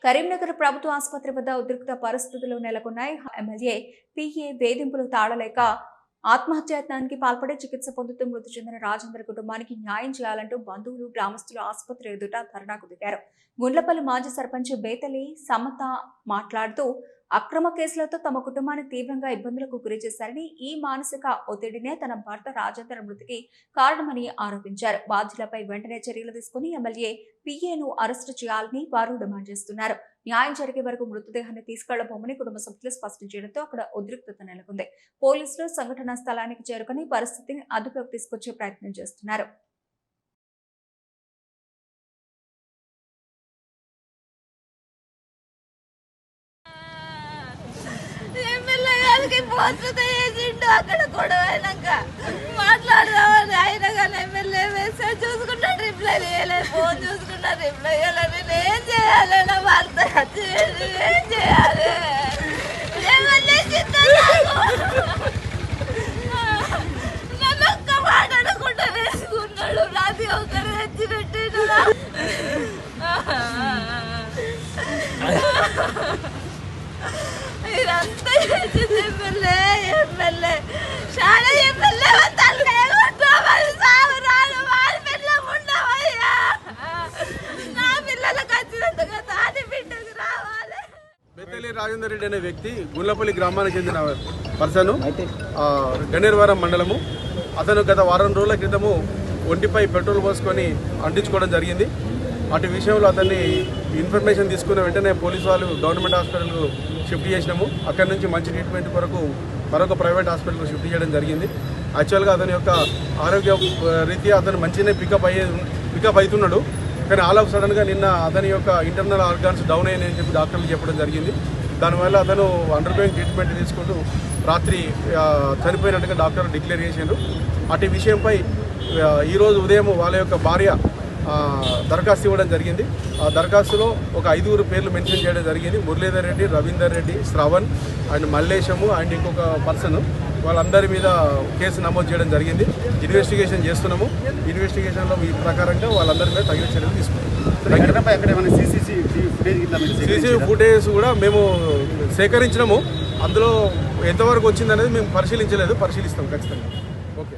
కరీంనగర్ ప్రభుత్వ ఆసుపత్రి వద్ద ఉద్రిక్త పరిస్థితులు నెలకొన్నాయి. ఎమ్మెల్యే పిఏ వేధింపులు తాళలేక ఆత్మహత్యాయత్నానికి పాల్పడి చికిత్స పొందుతూ మృతి చెందిన రాజేందర్ కుటుంబానికి న్యాయం చేయాలంటూ బంధువులు, గ్రామస్తులు ఆసుపత్రి ఎదుట ధర్నాకు దిగారు. గుండ్లపల్లి మాజీ సర్పంచ్ బేతలి సమత మాట్లాడుతూ అక్రమ కేసులతో తమ కుటుంబాన్ని తీవ్రంగా ఇబ్బందులకు గురి చేశారని, ఈ మానసిక ఒత్తిడినే తన భర్త రాజేందర్ మృతికి కారణమని ఆరోపించారు. బాధ్యులపై వెంటనే చర్యలు తీసుకుని ఎమ్మెల్యే పిఏను అరెస్టు చేయాలని వారు డిమాండ్ చేస్తున్నారు. న్యాయం జరిగే వరకు మృతదేహాన్ని తీసుకెళ్లబోమని కుటుంబ సభ్యులు స్పష్టం చేయడంతో అక్కడ ఉద్రిక్తత నెలకొంది. పోలీసులు సంఘటనా స్థలానికి చేరుకుని పరిస్థితిని అదుపులోకి తీసుకొచ్చే ప్రయత్నం చేస్తున్నారు. అక్కడ గొడవ అయినాక మాట్లాడదామని అయినా కానీ ఎమ్మెల్యే మెసేజ్ చూసుకున్నా రిప్లై చేయలేదు, ఫోన్ చూసుకున్నా రిప్లై చేయలేదు. నేను ఏం చేయాలి? నా భర్త ఏం చేయాలి? నన్ను ఒక్క మాట అనుకుంటా వేసుకున్నాడు. ప్రతి ఒక్కరు తెచ్చినట్టు ఇదంతా చేసింది ఎమ్మెల్యే. చాలా ఎమ్మెల్యే నా పిల్లలకు వచ్చినంతగా తాటి బిడ్డకు రావాలి. బేతలి రాజేందర్ రెడ్డి అనే వ్యక్తి గుండ్లపల్లి గ్రామానికి చెందిన పర్సన్, గన్నేరువారం మండలము. అతను గత వారం రోజుల క్రితము ఒంటిపై పెట్రోల్ పోసుకొని అంటించుకోవడం జరిగింది. అటు విషయంలో అతన్ని ఇన్ఫర్మేషన్ తీసుకున్న వెంటనే పోలీసు వాళ్ళు గవర్నమెంట్ హాస్పిటల్కు షిఫ్ట్ చేసినాము. అక్కడి నుంచి మంచి ట్రీట్మెంట్ కొరకు మరొక ప్రైవేట్ హాస్పిటల్కు షిఫ్ట్ చేయడం జరిగింది. యాక్చువల్గా అతని యొక్క ఆరోగ్య రీత్యా అతను మంచిగానే పికప్ అవుతున్నాడు. కానీ ఆల్ ఆఫ్ సడన్గా నిన్న అతని యొక్క ఇంటర్నల్ ఆర్గాన్స్ డౌన్ అయ్యాయని చెప్పి డాక్టర్లు చెప్పడం జరిగింది. దానివల్ల అతను అండర్గోయింగ్ ట్రీట్మెంట్ తీసుకుంటూ రాత్రి చనిపోయినట్టుగా డాక్టర్ డిక్లేర్ చేశారు. అటు విషయంపై ఈరోజు ఉదయం వాళ్ళ యొక్క భార్య దరఖాస్తు ఇవ్వడం జరిగింది. ఆ దరఖాస్తులో ఒక 5 పేర్లు మెన్షన్ చేయడం జరిగింది. మురళీధర్ రెడ్డి, రవీందర్ రెడ్డి, శ్రవణ్ అండ్ మల్లేశము అండ్ ఇంకొక పర్సన్, వాళ్ళందరి మీద కేసు నమోదు చేయడం జరిగింది. ఇన్వెస్టిగేషన్ చేస్తున్నాము. ఇన్వెస్టిగేషన్లో ఈ ప్రకారంగా వాళ్ళందరి మీద తగిన చర్యలు తీసుకుంటాం. సీసీ ఫుటేజ్ కూడా మేము సేకరించినాము. అందులో ఎంతవరకు వచ్చిందనేది మేము పరిశీలించలేదు, పరిశీలిస్తాం ఖచ్చితంగా. ఓకే.